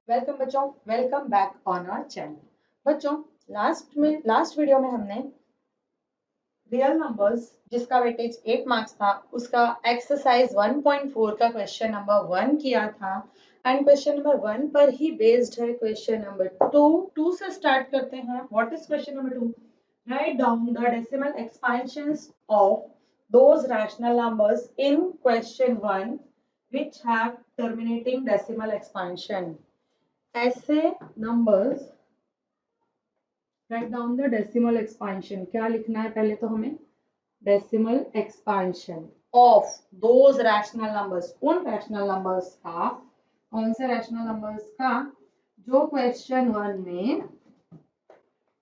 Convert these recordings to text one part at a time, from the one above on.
Welcome बच्चों, welcome back on our channel. बच्चों, last video में हमने रियल नंबर्स जिसका वेटेज 8 मार्क्स था उसका एक्सरसाइज 1.4 का क्वेश्चन नंबर 1 किया था। एंड क्वेश्चन नंबर 1 पर ही बेस्ड है क्वेश्चन नंबर 2 से स्टार्ट करते हैं। What is question number 2? Write down the decimal expansions of those rational numbers in question 1 which have terminating decimal expansion। ऐसे numbers, write down the decimal expansion. क्या लिखना है पहले तो हमें? Decimal expansion of those rational numbers, उन rational numbers का, कौन से रैशनल नंबर्स का जो क्वेश्चन 1 में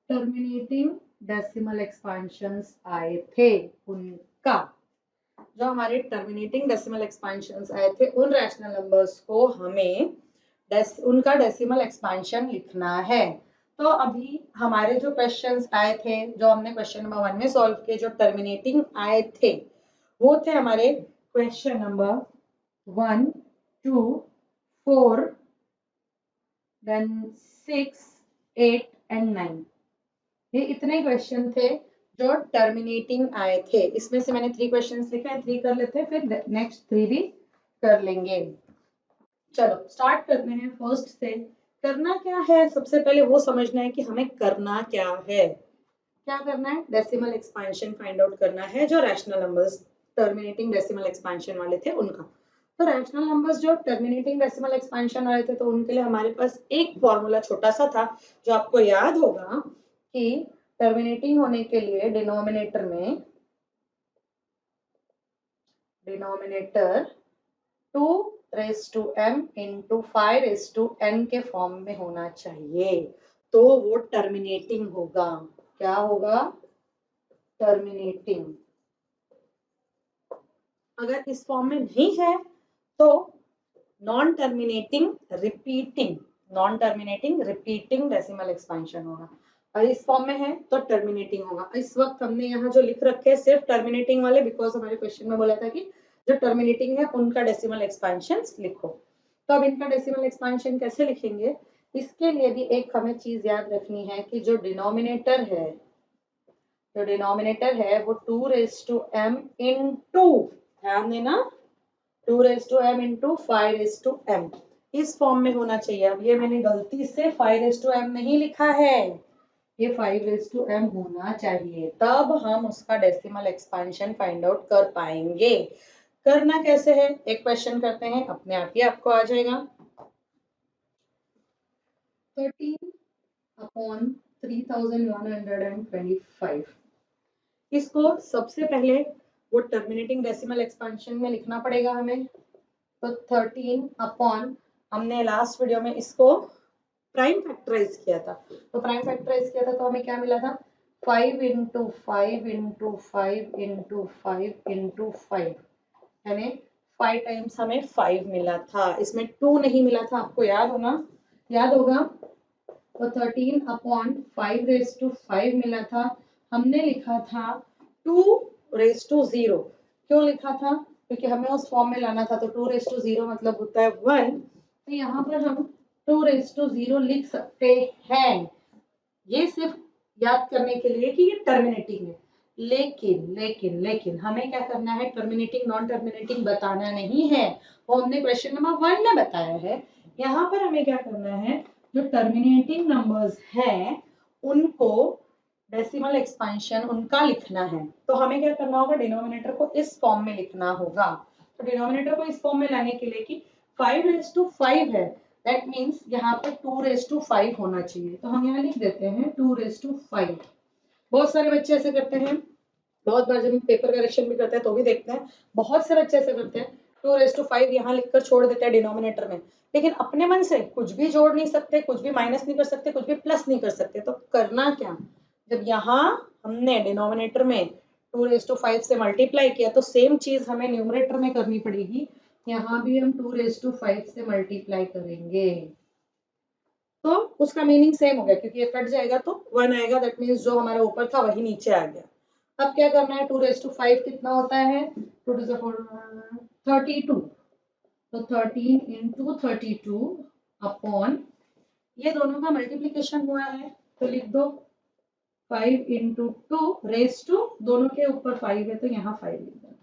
टर्मिनेटिंग डेसिमल एक्सपांशंस आए थे उनका। जो हमारे टर्मिनेटिंग डेसिमल एक्सपांशंस आए थे उन रैशनल नंबर्स को हमें उनका डेसिमल एक्सपांशन लिखना है। तो अभी हमारे जो क्वेश्चंस आए थे, जो हमने क्वेश्चन नंबर 1 में सॉल्व किए, जो टर्मिनेटिंग आए थे वो थे हमारे क्वेश्चन नंबर 1, 2, 4, देन 6, 8 एंड 9। ये इतने क्वेश्चन थे जो टर्मिनेटिंग आए थे। इसमें से मैंने 3 क्वेश्चंस लिखे हैं, 3 कर लेते हैं, फिर नेक्स्ट 3 भी कर लेंगे। चलो स्टार्ट करते हैं फर्स्ट से। करना क्या है? सबसे पहले वो समझना है कि हमें करना क्या है। क्या करना है? डेसिमल एक्सपेंशन फाइंड आउट करना है, जो rational numbers terminating decimal expansion वाले थे उनका। तो रैशनल नंबर्स जो टर्मिनेटिंग डेसिमल एक्सपेंशन वाले थे, तो उनके लिए हमारे पास एक फॉर्मूला छोटा सा था, जो आपको याद होगा कि टर्मिनेटिंग होने के लिए denominator 2 raise to m into 5 raise to n के फॉर्म में होना चाहिए, तो वो टर्मिनेटिंग होगा। क्या होगा? टर्मिनेटिंग। अगर इस फॉर्म में नहीं है तो non terminating repeating decimal expansion होगा। और इस फॉर्म में है तो टर्मिनेटिंग होगा। इस वक्त हमने यहाँ जो लिख रखे हैं सिर्फ टर्मिनेटिंग वाले, बिकॉज हमारे क्वेश्चन में बोला था कि जो टर्मिनेटिंग है उनका डेसिमल एक्सपेंशन लिखो। तो अब इनका डेसिमल एक्सपेंशन कैसे लिखेंगे? इसके लिए भी एक हमें चीज याद रखनी है कि जो डिनोमिनेटर है वो 2 रेज टू m इंटू, ध्यान देना, 2 raise to m into 5 raise to m इस फॉर्म में होना चाहिए। अब ये मैंने गलती से 5 रेज टू m नहीं लिखा है, ये 5 रेज टू m होना चाहिए, तब हम उसका डेसिमल एक्सपेंशन फाइंड आउट कर पाएंगे। करना कैसे है? एक क्वेश्चन करते हैं, अपने आप ही आपको आ जाएगा। 13 अपॉन 3125, इसको सबसे पहले वो टर्मिनेटिंग डेसिमल एक्सपेंशन में लिखना पड़ेगा हमें। तो 13 अपॉन, हमने लास्ट वीडियो में इसको प्राइम फैक्टराइज किया था, तो हमें क्या मिला था? 5 इंटू 5 इंटू 5 इंटू 5 इंटू 5, यानी 5 टाइम्स हमें 5 मिला था। इसमें 2 नहीं मिला था, आपको याद होगा। तो 13 अपॉन 5 रेज टू 5 मिला था। हमने लिखा था 2 रेज टू 0। क्यों लिखा था? क्योंकि हमें उस फॉर्म में लाना था, तो 2 रेज टू 0 मतलब होता है 1। तो यहाँ पर हम 2 रेज टू 0 लिख सकते हैं। ये सिर्फ याद करने के लिए कि ये टर्मिनेटिंग है। लेकिन हमें क्या करना है? टर्मिनेटिंग नॉन टर्मिनेटिंग बताना नहीं है, वो हमने क्वेश्चन नंबर 1 में बताया है। यहाँ पर हमें क्या करना है? जो टर्मिनेटिंग नंबर्स हैं उनको डेसिमल एक्सपेंशन उनका लिखना है। तो हमें क्या करना होगा? डिनोमिनेटर को इस फॉर्म में लिखना होगा। तो डिनोमिनेटर को इस फॉर्म में लाने के लिए कि 5 रेज टू 5 है, दैट मीन्स यहाँ पे 2 रेज टू 5 होना चाहिए। तो हम यहाँ लिख देते हैं 2 रेज टू 5। बहुत सारे बच्चे ऐसे करते हैं, बहुत बार जब हम पेपर करेक्शन भी करते हैं तो भी देखते हैं, बहुत से बच्चे ऐसे करते हैं 2 रेज टू 5 यहाँ लिखकर छोड़ देते हैं डिनोमिनेटर में, लेकिन अपने मन से कुछ भी जोड़ नहीं सकते, कुछ भी माइनस नहीं कर सकते, कुछ भी प्लस नहीं कर सकते। तो करना क्या? जब यहाँ हमने डिनोमिनेटर में 2 रेज टू 5 से मल्टीप्लाई किया, तो सेम चीज हमें न्यूमरेटर में करनी पड़ेगी। यहाँ भी हम 2 रेज टू 5 से मल्टीप्लाई करेंगे, तो उसका मीनिंग सेम हो गया, क्योंकि ये कट जाएगा तो 1 आएगा, दैट मीन्स जो हमारा ऊपर था वही नीचे आ गया। अब क्या करना है? 2 रेज टू 5 कितना होता है? 2 टू 4 32। तो 13 इंटू 32 अपॉन ये दोनों का मल्टीप्लीकेशन हुआ है तो लिख दो 5 इंटू 2 रेस टू, दोनों के ऊपर 5 है तो यहाँ 5 लिख दो,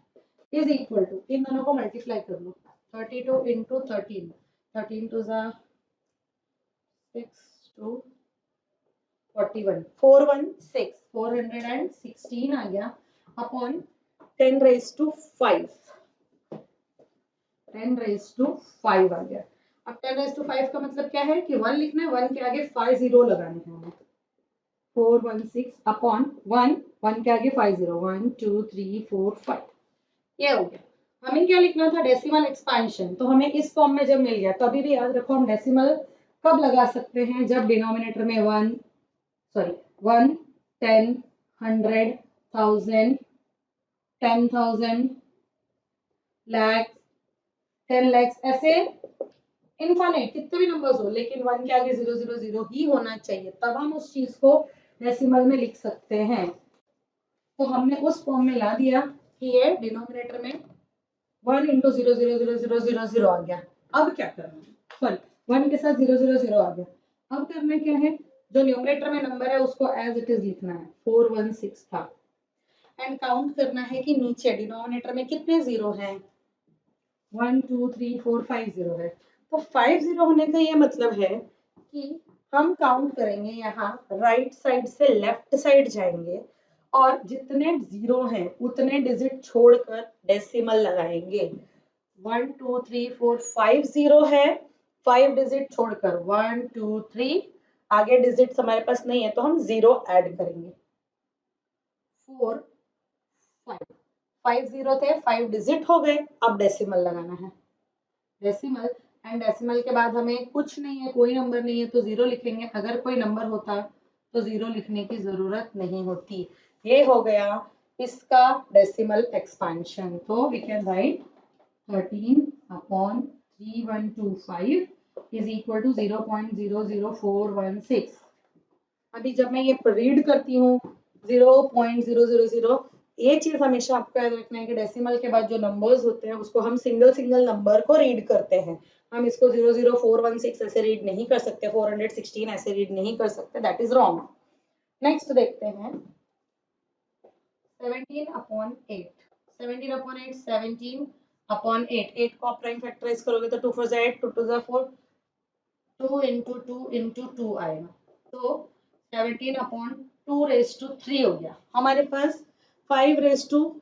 इज इक्वल टू, इन दोनों को मल्टीप्लाई कर लो 32 इंटू 13, 13 टू ज़ा 6 टू 41, 416, 416 आ गया upon 10 raise to 5, 10 raise to 5 आ गया। अब 10 रेस टू 5 का मतलब क्या है कि 1 लिखना है, 1 के आगे 5 जीरो लगाने हैं हमें, 416 अपॉन 1, 1 के आगे 5 जीरो, 1 2 3 4 5, ये हो गया। हमें क्या लिखना था, डेसिमल एक्सपांशन, तो हमें इस फॉर्म में जब मिल गया, तो अभी भी याद रखो हम डेसिमल कब लगा सकते हैं, जब डिनोमिनेटर में 1 10 100 1000 10,000 लाख 10 lakhs, ऐसे इनफाइनाइट कितने भी नंबर्स हो, लेकिन 1 के आगे 000 ही होना चाहिए, तब हम उस चीज को डेसिमल में लिख सकते हैं। तो हमने उस फॉर्म में ला दिया कि ये डिनोमिनेटर में 1 इंटू 0,000,000 आ गया। अब क्या करना है, सॉरी 1 के साथ 0,000 आ गया, अब करना क्या है, जो न्यूमरेटर में नंबर है उसको एज इट इज लिखना है, 416 था, एंड काउंट करना है कि नीचे डिनोमिनेटर में कितने जीरो हैं, 1 2 3 4 5 जीरो है। तो 5 जीरो होने का ये मतलब है कि हम काउंट करेंगे, यहाँ राइट साइड से लेफ्ट साइड जाएंगे और जितने जीरो हैं उतने डिजिट छोड़कर डेसिमल लगाएंगे। 1 2 3 4 5 जीरो है, 5 डिजिट छोड़कर 1 2 3, आगे डिजिट्स हमारे पास नहीं है तो हम जीरो ऐड करेंगे, 4 5, 5 जीरो थे, 5 डिजिट हो गए, अब डेसिमल लगाना है, डेसिमल, एंड डेसिमल के बाद हमें कुछ नहीं है, कोई नंबर नहीं है तो जीरो लिखेंगे, अगर कोई नंबर होता तो जीरो लिखने की जरूरत नहीं होती। ये हो गया इसका डेसिमल एक्सपेंशन, तो we can write 13 upon 3125 is equal to 0.00416। अभी जब मैं ये रीड करती हूँ 0.000, ये चीज हमेशा आपको याद रखना है कि डेसिमल के बाद जो नंबर्स होते हैं उसको हम सिंगल सिंगल नंबर को रीड करते हैं, हम इसको 00416 ऐसे रीड नहीं कर सकते, 416 ऐसे रीड नहीं कर सकते, दैट इज रॉन्ग। नेक्स्ट देखते हैं 17 अपॉन 8, 17 अपॉन 8, 17 अपॉन 8, 8 को आप प्राइम फैक्टराइज करोगे तो 2 4 जा 8, 2 2 जा 4, 2 इंटू 2 इंटू 2 आएगा, तो 17 अपॉन 2 रेस टू 3 हो गया। हमारे पास 5 रेस टू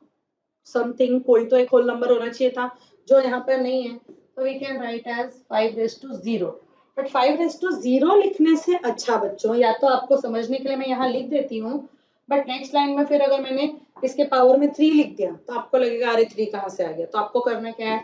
समथिंग कोई तो एक होल नंबर होना चाहिए था, जो यहाँ पर नहीं है, तो we can write as 5 raise to 0। But 5 raise to 0 लिखने से अच्छा बच्चों, या तो आपको समझने के लिए मैं यहाँ लिख देती हूँ, बट नेक्स्ट लाइन में फिर अगर मैंने इसके पावर में 3 लिख दिया तो आपको लगेगा अरे 3 कहाँ से आ गया, तो आपको करना क्या है,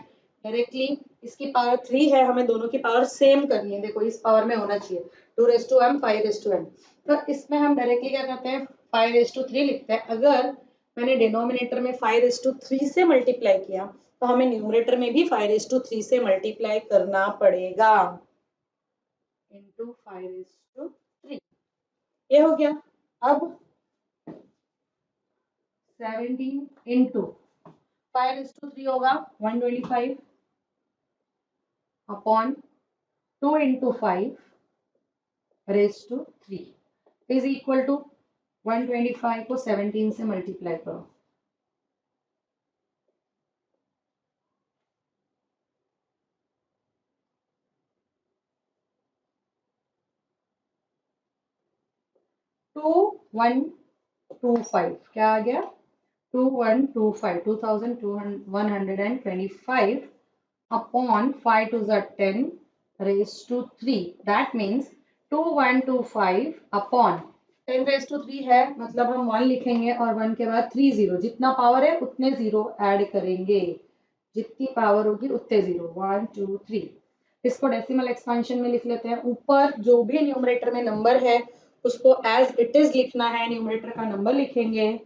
डायरेक्टली इसकी पावर 3 है, हमें दोनों की पावर सेम करनी है, देखो इस पावर में होना चाहिए 2 raise to m 5 raise to m, तो इसमें हम डायरेक्टली क्या करते हैं 5 रेस टू 3 लिखते हैं। अगर मैंने डिनोमिनेटर में 5 रेस टू 3 से मल्टीप्लाई किया तो हमें न्यूमरेटर में भी 5 रेस टू 3 से मल्टीप्लाई करना पड़ेगा, इंटू 5 रेस टू 3, ये हो गया। अब 17 इंटू 5 रेस टू 3 होगा 125 upon 2 into 5 raise to 3 is equal to 125 को 17 से मल्टीप्लाई करो, 2125 क्या आ गया, 2125 2125 upon 5 to the 10 raised to 3, that means 2125 upon 10 raised to 3 है, मतलब हम 1 लिखेंगे और 1 के बाद 3 जीरो, जितना पावर है उतने जीरो ऐड करेंगे, जितनी पावर होगी उतने जीरो, 1 2 3। इसको डेसिमल एक्सपेंशन में लिख लेते हैं, ऊपर जो भी न्यूमरेटर में नंबर है उसको एज इट इज लिखना है, न्यूमरेटर का नंबर लिखेंगे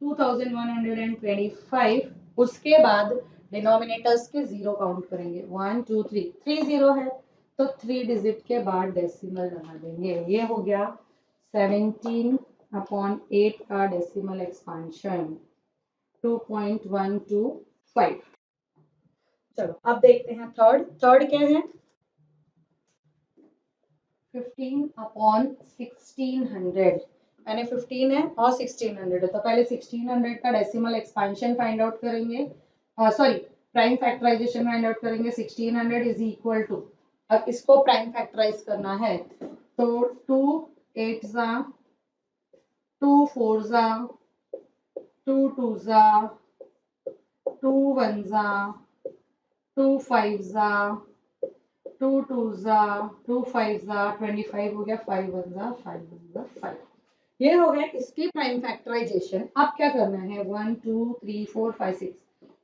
2125, उसके बाद डिनोमिनेटर्स के जीरो काउंट करेंगे, 1 2 3, 3 जीरो है तो 3 डिजिट के बाद डेसिमल लगा देंगे, ये हो गया 17 अपॉन 8 का डेसिमल एक्सपेंशन 2.125। चलो अब देखते हैं थर्ड, थर्ड क्या है, 15 अपॉन 1600, यानी 15 है और 1600 है, तो पहले 1600 का डेसिमल एक्सपांशन फाइंड आउट करेंगे, sorry prime factorisation find out करेंगे। 1600 इज इक्वल टू, अब इसको प्राइम फैक्टराइज करना है तो 2 8 जा, 2 4 जा, 2 2 जा, 2 1 जा, 2 5 जा, 2 2 जा, 2 5 जा, 25 हो गया, 5 1 जा, 5 1 जा 5। ये हो गया इसकी प्राइम फैक्टराइजेशन। अब क्या करना है, 1 2 3 4 5 6,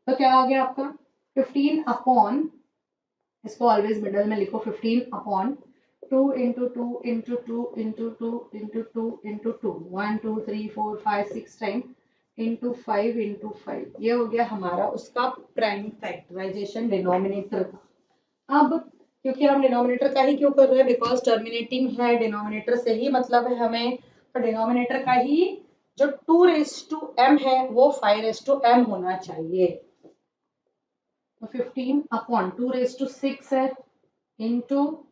तो क्या हो गया आपका 15 अपॉन, इसको ऑलवेज मिडल में लिखो, 15 upon 2 into 2 into 2 into 2 into 2 into 2, 1 2 3 4 5 6 time into 5 into 5। ये हो गया हमारा उसका प्राइम फैक्टराइजेशन डिनोमिनेटर का। अब क्योंकि हम डिनोमिनेटर का ही क्यों कर रहे हैं, बिकॉज टर्मिनेटिंग है डिनोमिनेटर से ही मतलब है हमें, तो डिनोमिनेटर का ही जो 2 रेज टू m है वो 5 रेज टू m होना चाहिए। तो 15 अपॉन 2 रेज टू 6 है इंटू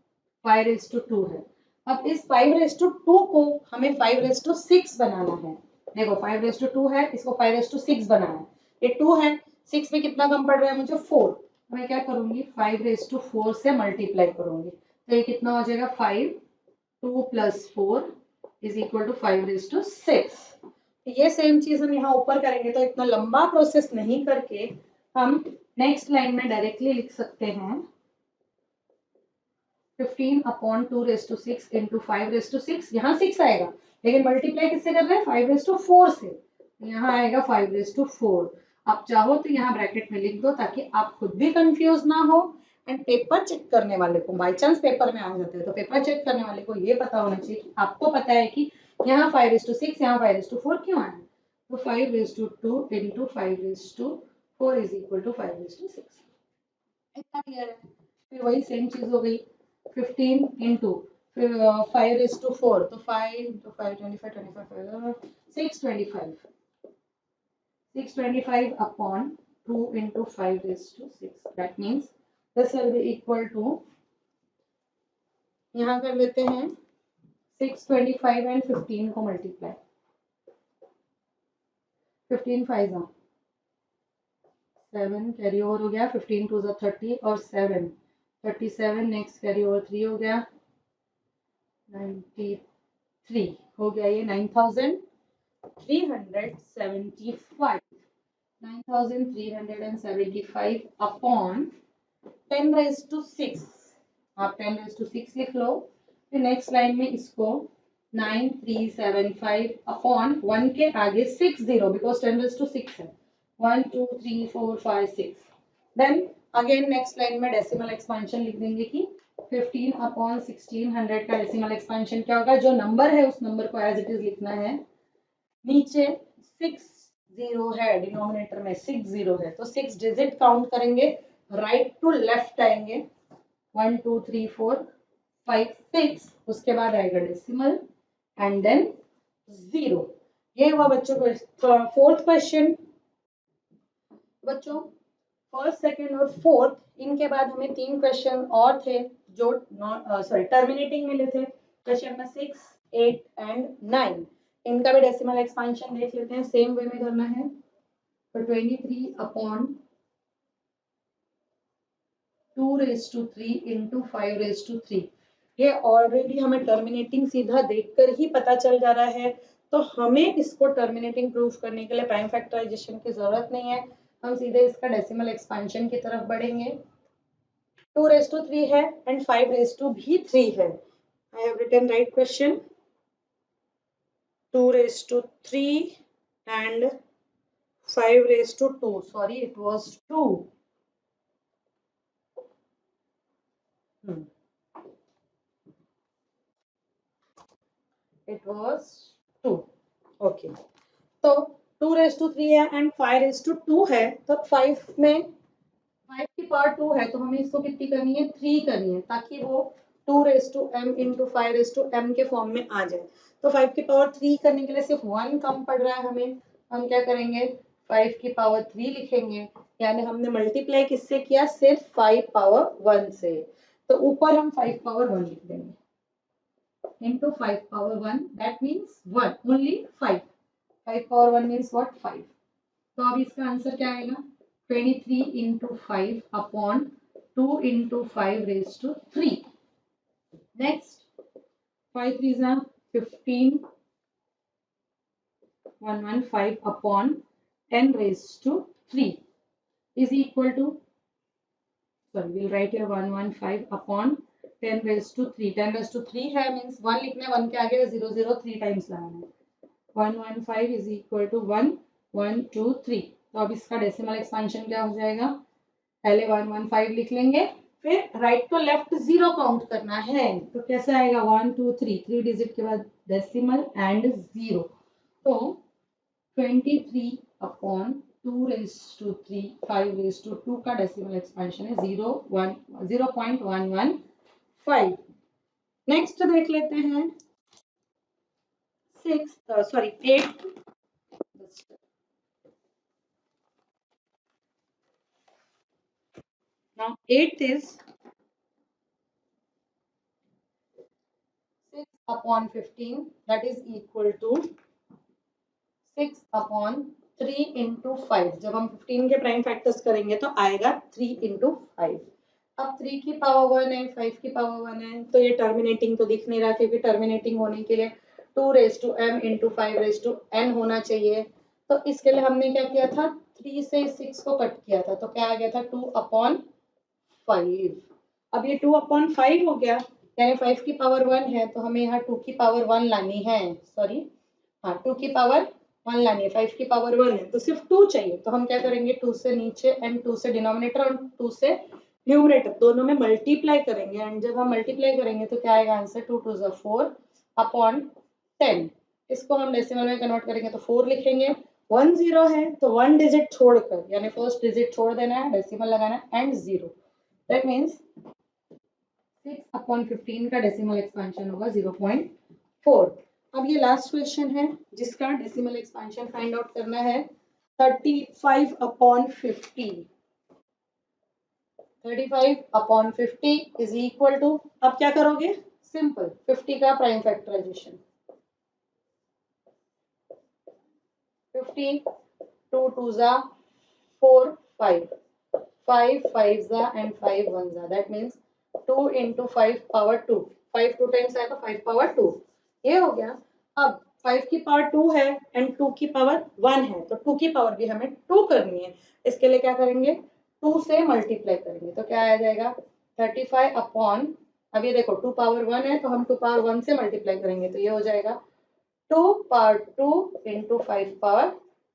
5 रेज टू 2 है। अब इस 5 रेज टू 2 को हमें 5 रेज टू 6 बनाना है। देखो 5 रेज टू 2 है, इसको 5 रेज टू 6 बनाना है। ये 2 है, 6 में कितना कम पड़ रहा है मुझे 4, मैं क्या करूंगी 5 रेज टू 4 से मल्टीप्लाई करूंगी, तो ये कितना हो जाएगा 5 2 plus 4 is equal to 5 raise to 6। ये सेम चीज हम यहाँ ऊपर करेंगे, तो इतना लंबा प्रोसेस नहीं करके हम नेक्स्ट लाइन में डायरेक्टली लिख सकते हैं 15 upon 2 raise to 6 into 5 raise to 6, यहाँ 6 आएगा लेकिन मल्टीप्लाई किससे कर रहे हैं 5 रेज टू 4 से, यहाँ आएगा 5 रेज टू 4। आप चाहो तो यहाँ ब्रैकेट में लिख दो ताकि आप खुद भी कंफ्यूज ना हो, एंड पेपर चेक करने वाले को, बाई चांस पेपर में आ जाते हैं तो पेपर चेक करने वाले को ये पता होना चाहिए कि आपको पता है कि यहाँ 5 रेज टू 6 यहाँ 5 रेज टू 4 क्यों आया, तो 5 raise to 2 into 5 raise to 4 is equal to 5 raise to 6। इतना क्लियर है। फिर वही सेम चीज हो गई 15 इंटू 5 रेज टू 4, तो 5 into 5 25 25 625, 625 upon 2 into 5 raised to 6, that means this will be equal to, यहाँ कर लेते हैं 625 एंड 15 को मल्टीप्लाई, 15 5 जा 7 कैरी ओवर हो गया, 15 2 जा 30 और 7 37, नेक्स्ट कैरी ओवर 3 हो गया 93 हो गया, ये 9375, 9375 अपॉन 10 रेज टू 6, आप 10 रेज टू 6 लिख लो। फिर नेक्स्ट लाइन में इसको 9375 अपॉन 1 के आगे 60 बिकॉज 10 रेज टू 6 है, 1 2 3 4 5 6, देन अगेन नेक्स्ट लाइन में डेसिमल एक्सपांशन लिख देंगे कि 15 अपॉन 1600 का डेसिमल एक्सपांशन क्या होगा, जो नंबर है उस नंबर को एज इट इज लिखना है, नीचे 60 है, डिनोमिनेटर में 60 है तो 6 डिजिट काउंट करेंगे, राइट टू लेफ्ट आएंगे 1 2 3 4 5 6, उसके बाद आएगा डेसिमल एंड देन 0। ये हुआ बच्चों को फोर्थ क्वेश्चन। बच्चों फर्स्ट सेकंड और फोर्थ, इनके बाद हमें 3 क्वेश्चन और थे जो टर्मिनेटिंग मिले थे, क्वेश्चन नंबर 6 8 एंड 9, इनका भी डेसिमल एक्सपांशन देख लेते हैं, सेम वे में करना है। तो 23 upon 2 raise to 3 into 5 raise to 3, ये ऑलरेडी हमें टर्मिनेटिंग सीधा देखकर ही पता चल जा रहा है, तो हमें इसको टर्मिनेटिंग प्रूफ करने के लिए प्राइम फैक्टराइजेशन की जरूरत नहीं है, हम सीधे इसका डेसिमल एक्सपांशन की तरफ बढ़ेंगे। 2 रेज टू 3 है एंड 5 रेज टू भी 3 है, I have written right question, 2 raised to 3 and 5 raised to 2. Sorry, it was 2. It was 2. Okay. तो 2 raised to 3 है and 5 raised to 2 है, तो 5 में 5 की पावर 2 है तो हमें इसको कितनी करनी है 3 करनी है, ताकि वो 2 raised to m into 5 raised to m के फॉर्म में आ जाए। तो 5 की पावर 3 करने के लिए सिर्फ 1 कम पड़ रहा है हमें, हम क्या करेंगे 5 की पावर 3 लिखेंगे, यानी हमने मल्टीप्लाई किससे किया, सिर्फ 5 पावर 1 से, तो ऊपर हम 5 पावर 1 लिख देंगे। into 5 power 1, that means 1, only 5. 5 power 1 means what? 5. तो अब इसका आंसर क्या आएगा? 23 into 5 upon 2 into 5 raised to 3. Next, 5 3s are 15, 115 upon 10 raised to 3 is equal to, sorry, we'll write here 115 upon 10 raised to 3. 10 raised to 3 है means 1 लिखना है, 1 के आगे 0 0 3 टाइम्स लगाना है. 115 is equal to 1 1 2 3. तो अब इसका डेसिमल एक्सपेंशन क्या हो जाएगा? पहले 115 लिख लेंगे, फिर राइट टू लेफ्ट 0 काउंट करना है. तो कैसे आएगा? 1 2 3, 3 डिजिट के बाद डेसिमल एंड 0. तो 23 upon 2 raised to 3, 5 raised to 2 का डेसिमल एक्सपेंशन है 0.115. नेक्स्ट देख लेते हैं 8. Now 8 is 6 upon 15, that is equal to 6 upon 3 into 5. जब हम 15 के प्राइम फैक्टर्स करेंगे तो आएगा 3 into 5. अब 3 की पावर 1 है, 5 की पावर 1 है, तो ये टर्मिनेटिंग तो दिख नहीं रहा, क्योंकि टर्मिनेटिंग होने के लिए 2 raised to m into 5 raised to n होना चाहिए. तो इसके लिए हमने क्या किया था? 3 से 6 को कट किया था, तो क्या आ गया था? 2 upon 5. अब ये 2 upon 5 हो गया, यानी 5 की पावर 1 है, तो हमें यहाँ 2 की पावर 1 लानी है. सॉरी, हाँ, 2 की पावर 1 लानी है. 5 की पावर 1 है तो सिर्फ 2 चाहिए, तो हम क्या करेंगे? 2 से नीचे एंड 2 से डिनोमिनेटर और 2 से न्यूमरेटर दोनों में मल्टीप्लाई करेंगे. एंड जब हम मल्टीप्लाई करेंगे तो क्या आएगा आंसर? 2 2 ज़ा 4 अपॉन 10. इसको हम डेसिमल में कन्वर्ट करेंगे तो 4 लिखेंगे. 1 0 है तो 1 डिजिट छोड़कर, यानी फर्स्ट डिजिट छोड़ देना है, डेसिमल लगाना है एंड 0. दैट मीन्स 6 अपॉन 15 का डेसिमल एक्सपेंशन होगा 0.4. अब ये लास्ट क्वेश्चन है जिसका डेसिमल एक्सपेंशन फाइंड आउट करना है. 35 upon 50. 35 upon 50 is equal to, अब क्या करोगे? सिंपल, 50 का प्राइम फैक्टराइजेशन. 50 2 2 ज़ा 4 5 5 5 ज़ा एंड 5 1 ज़ा, that means 2 into 5 power 2. 5 2 times आएगा 5 power 2. ये हो गया. अब 5 की पावर 2 है एंड 2 की पावर 1 है, तो 2 की पावर भी हमें 2 करनी है. इसके लिए क्या करेंगे? 2 से मल्टीप्लाई करेंगे, तो क्या आ जाएगा? 35 अपॉन, अब ये देखो 2 पावर 1 है तो हम 2 पावर 1 से मल्टीप्लाई करेंगे, तो ये हो जाएगा 2 पावर 2 into 5 पावर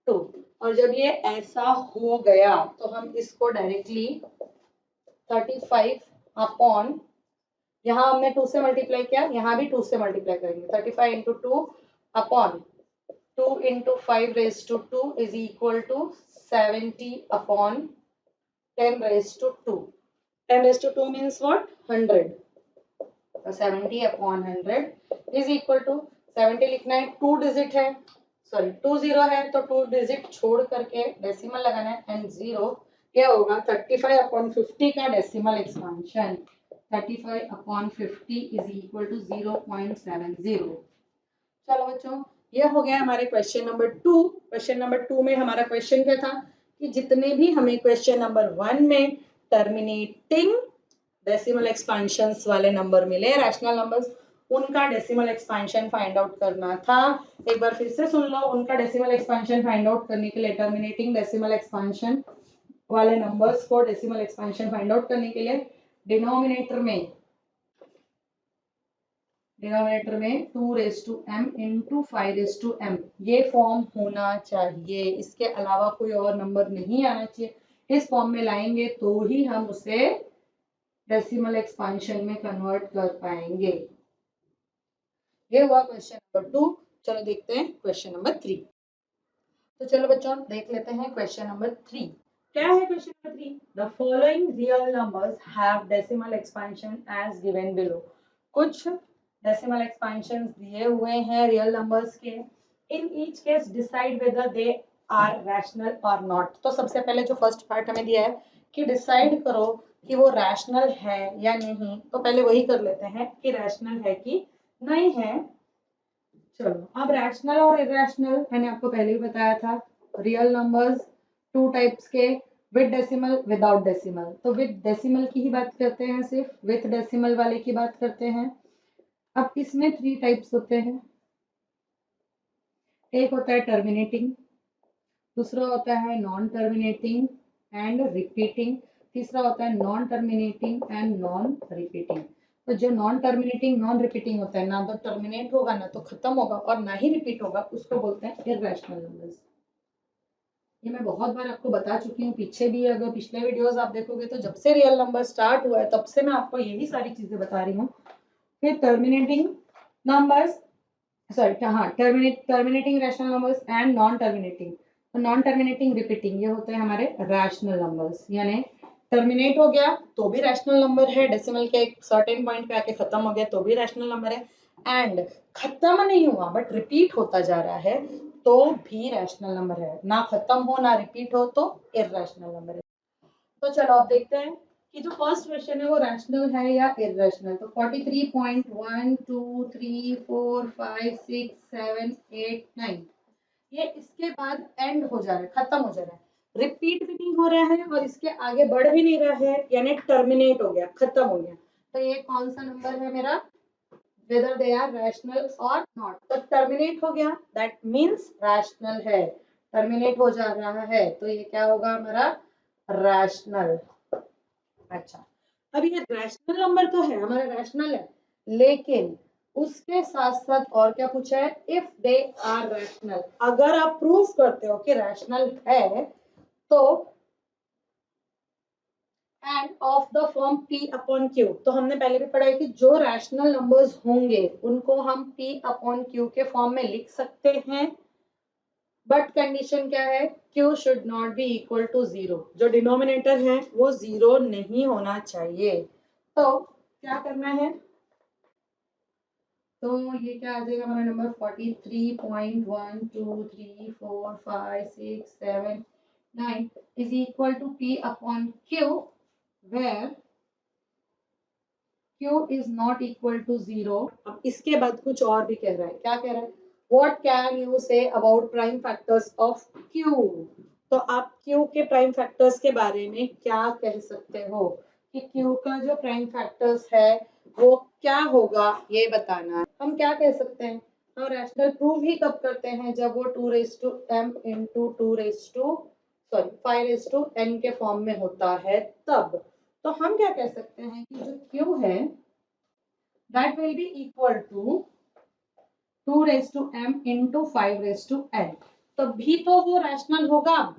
2. और जब ये ऐसा हो गया तो हम इसको डायरेक्टली 35 अपॉन, यहाँ हमने 2 से मल्टीप्लाई किया, यहाँ भी 2 से मल्टीप्लाई करेंगे. 35 into 2 upon 2 into 5 raised to 2 is equal to 70 upon 10 raised to 2. 10 raised to 2 means what? 100. तो 70 upon 100 is equal to, 70 लिखना है, 2 डिजिट है, सॉरी 2 0 है तो 2 डिजिट छोड़ करके डेसिमल लगाना है एंड 0. क्या होगा? 35 अपॉन 50 का decimal expansion 35 upon 50 is equal to 0.70. चलो बच्चों, ये हो गया हमारे क्वेश्चन नंबर 2. क्वेश्चन नंबर 2 में हमारा क्वेश्चन क्या था कि जितने भी हमें क्वेश्चन नंबर 1 में टर्मिनेटिंग डेसिमल एक्सपेंशंस वाले नंबर मिले, रैशनल नंबर्स, उनका डेसिमल एक्सपेंशन फाइंड आउट करना था. एक बार फिर से सुन लो. उनका डेसिमल एक्सपेंशन फाइंड आउट करने के लिए, टर्मिनेटिंग डेसिमल एक्सपेंशन वाले नंबर्स को डेसिमल एक्सपेंशन फाइंड आउट करने के लिए डिनोमिनेटर में 2 raised to m into 5 raised to m ये फॉर्म होना चाहिए. इसके अलावा कोई और नंबर नहीं आना चाहिए. इस फॉर्म में लाएंगे तो ही हम उसे डेसिमल एक्सपेंशन में कन्वर्ट कर पाएंगे. ये हुआ क्वेश्चन नंबर 2. चलो देखते हैं क्वेश्चन नंबर 3. तो चलो बच्चों देख लेते हैं क्वेश्चन नंबर 3. क्या है question number 3? The following real numbers have decimal expansion as given below. कुछ डेसिमल एक्सपेंशंस दिए हुए हैं रियल नंबर्स के. In each case decide whether they are rational or not. तो सबसे पहले जो फर्स्ट पार्ट हमें दिया है कि डिसाइड करो कि वो रैशनल है या नहीं, तो पहले वही कर लेते हैं कि रैशनल है कि नहीं है। चलो अब रैशनल और इरेशनल मैंने आपको पहले ही बताया था। रियल नंबर्स टू टाइप्स के, विद डेसिमल विदाउट डेसिमल। तो विद डेसिमल की ही बात करते हैं, सिर्फ विथ डेसिमल वाले की बात करते हैं। अब इसमें थ्री टाइप्स होते हैं। एक होता है टर्मिनेटिंग, दूसरा होता है नॉन टर्मिनेटिंग एंड रिपीटिंग, तीसरा होता है non terminating and non repeating. तो जो नॉन टर्मिनेटिंग नॉन रिपीटिंग होता है, ना तो टर्मिनेट होगा ना तो खत्म होगा और ना ही रिपीट होगा, उसको बोलते हैं इररेशनल नंबर्स। ये मैं बहुत बार आपको बता चुकी हूँ पीछे भी, अगर पिछले वीडियोस आप देखोगे तो जब से रियल नंबर स्टार्ट हुआ है तब से मैं आपको यही सारी चीजें बता रही हूँ। फिर टर्मिनेटिंग नंबर्स, सॉरी हाँ, terminating rational numbers and non terminating. तो नॉन टर्मिनेटिंग रिपीटिंग ये होते हैं हमारे रैशनल नंबर्स, यानी टर्मिनेट हो गया तो भी रैशनल नंबर है, डेसिमल के एक सर्टेन पॉइंट पे आके खत्म हो गया तो भी रैशनल नंबर है, एंड खत्म नहीं हुआ बट रिपीट होता जा रहा है तो भी रैशनल नंबर है। ना खत्म हो ना रिपीट हो तो इररेशनल नंबर है। तो चलो अब देखते हैं कि जो फर्स्ट क्वेश्चन है वो रैशनल है या इररेशनल। तो 43.1 2 3 4 5 6 7 8 9 ये इसके बाद एंड हो जा रहा है, खत्म हो जा रहा है, रिपीट भी नहीं हो रहा है और इसके आगे बढ़ भी नहीं रहा है, यानी टर्मिनेट हो गया, खत्म हो गया। तो ये कौन सा नंबर है मेरा, whether they are rational or not। तो टर्मिनेट हो गया दैट मीन्स रैशनल है, टर्मिनेट हो जा रहा है तो ये क्या होगा हमारा रैशनल। अच्छा, अब ये रैशनल नंबर तो है हमारा, रैशनल है, लेकिन उसके साथ साथ और क्या पूछा है, इफ दे आर रैशनल। अगर आप प्रूव करते हो कि रैशनल है तो end of the form p upon q। तो हमने पहले भी पढ़ा है कि जो रैशनल नंबर्स होंगे उनको हम p अपॉन q के फॉर्म में लिख सकते हैं, बट कंडीशन क्या है, q should not be equal to 0। जो डिनोमिनेटर है वो 0 नहीं होना चाहिए। तो क्या करना है, तो ये क्या आ जाएगा हमारा number 43.1 2 3 4 5 6 7 9 is equal to p upon q, where q is not equal to 0। अब इसके बाद कुछ और भी कह रहा है, क्या कह रहा है, what can you say about prime factors of q। तो आप q के प्राइम फैक्टर्स के बारे में क्या कह सकते हो कि q का जो प्राइम फैक्टर्स है वो क्या होगा, ये बताना है। हम क्या कह सकते हैं, हम रैशनल प्रूव ही कब करते हैं, जब वो 2 raise to m into 2 raise to sorry 5 raise to n के फॉर्म में होता है तब। तो हम क्या कह सकते हैं कि जो q है that will be equal to 2 raised to m into 5 raised to n। तभी तो वो रैशनल होगा।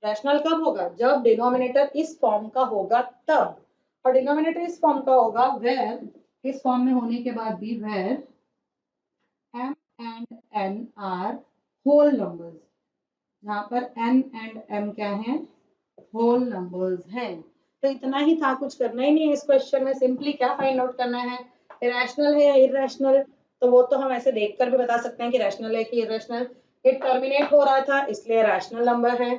रैशनल कब होगा, जब डिनोमिनेटर इस फॉर्म का होगा तब। और डिनोमिनेटर इस फॉर्म का होगा वेयर, इस फॉर्म में होने के बाद भी where m and n are whole numbers, जहां पर n and m क्या है, होल नंबर्स हैं। तो इतना ही था, कुछ करना ही नहीं है इस क्वेश्चन में। सिंपली क्या फाइंड आउट करना है, इरेशनल है या इरेशनल। तो वो तो हम ऐसे देखकर भी बता सकते हैं कि रैशनल है कि इरेशनल। ये टर्मिनेट हो रहा था इसलिए रैशनल नंबर है।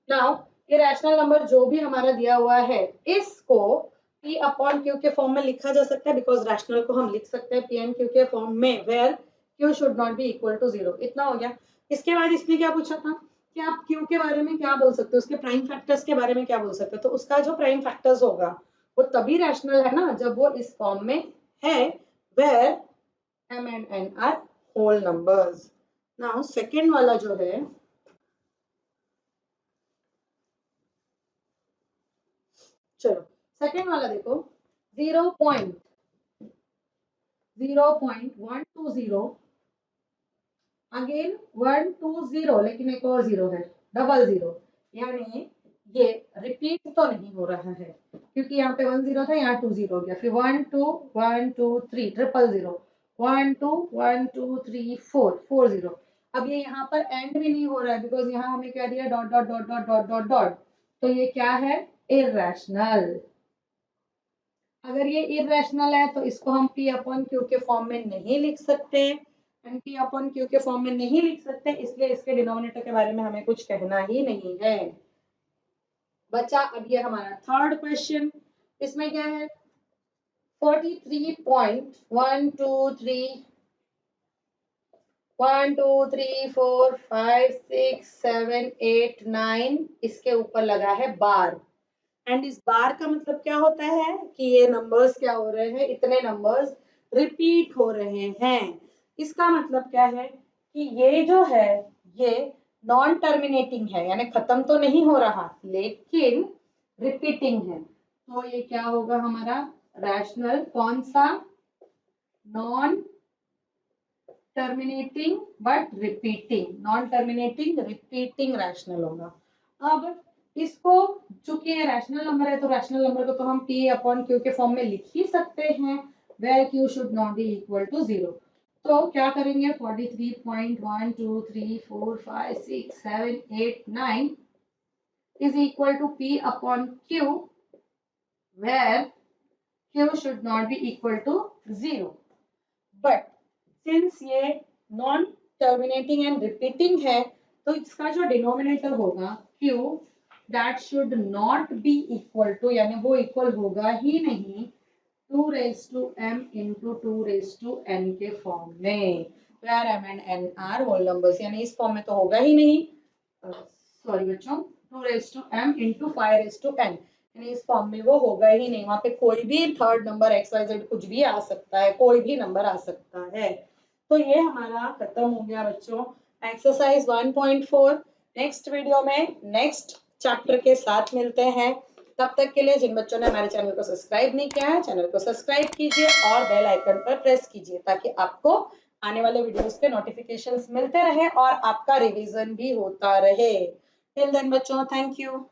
नाउ ये रैशनल नंबर जो भी हमारा दिया हुआ है इसको p अपॉन q के फॉर्म में लिखा जा सकता है, बिकॉज रैशनल को हम लिख सकते हैं p एंड q के फॉर्म में, where q should not be equal to 0। इतना हो गया। इसके बाद इसने क्या पूछा था कि आप q के बारे में क्या बोल सकते हो, उसके प्राइम फैक्टर्स के बारे में क्या बोल सकते हो। तो उसका जो प्राइम फैक्टर्स होगा वो तभी रैशनल है ना जब वो इस फॉर्म में है, where m and n are whole numbers. Now second वाला जो है, चलो सेकंड वाला देखो, 0.120 अगेन 120, लेकिन एक और जीरो है, डबल जीरो, यानी ये रिपीट तो नहीं हो रहा है क्योंकि यहाँ पे 10 था, यहाँ 20 हो गया, फिर 1 2 1 2 3 ट्रिपल 0 1 2 1 2 3 4 4 0। अब ये यहाँ पर एंड भी नहीं हो रहा है बिकॉज यहाँ हमें क्या दिया, dot dot dot dot dot dot dot. तो ये क्या है, इररेशनल। अगर ये इररेशनल है तो इसको हम p अपॉन q के फॉर्म में नहीं लिख सकते, एंड p अपॉन q के फॉर्म में नहीं लिख सकते, इसलिए इसके डिनोमिनेटर के बारे में हमें कुछ कहना ही नहीं है। बचा अब ये हमारा थर्ड क्वेश्चन, इसमें क्या है, 43.123 1 2 3 4 5 6 7 8 9 इसके ऊपर लगा है बार। एंड इस बार का मतलब क्या होता है कि ये नंबर्स क्या हो रहे हैं, इतने नंबर्स रिपीट हो रहे हैं। इसका मतलब क्या है कि ये जो है ये नॉन टर्मिनेटिंग है, यानी खत्म तो नहीं हो रहा लेकिन रिपीटिंग है। तो ये क्या होगा हमारा रैशनल, कौन सा, non terminating but repeating, non terminating repeating rational होगा। अब इसको, चूंकि ये रैशनल नंबर है तो रैशनल नंबर को तो हम p अपॉन q के फॉर्म में लिख ही सकते हैं, where q should not be equal to 0। तो क्या करेंगे, 43.1 2 3 4 5 6 7 8 9 is equal to p upon q, where q should not be equal to 0। But since ये नॉन टर्मिनेटिंग एंड रिपीटिंग है तो इसका जो डिनोमिनेटर होगा q, that should not be equal to, यानी वो इक्वल होगा ही नहीं 2 raise to m into 2 raise to n के फॉर्म में, where m and n are whole numbers, यानी इस फॉर्म में तो होगा ही नहीं। सॉरी बच्चों, 2 raise to m into 5 raise to n, यानी इस फॉर्म में वो होगा ही नहीं। वहां पे कोई भी थर्ड नंबर XYZ कुछ भी आ सकता है, कोई भी नंबर आ सकता है। तो ये हमारा खत्म हो गया बच्चों एक्सरसाइज 1.4। नेक्स्ट वीडियो में नेक्स्ट चैप्टर के साथ मिलते हैं। तब तक के लिए जिन बच्चों ने हमारे चैनल को सब्सक्राइब नहीं किया है, चैनल को सब्सक्राइब कीजिए और बेल आइकन पर प्रेस कीजिए ताकि आपको आने वाले वीडियोस के नोटिफिकेशंस मिलते रहे और आपका रिवीजन भी होता रहे। टिल देन बच्चों, थैंक यू।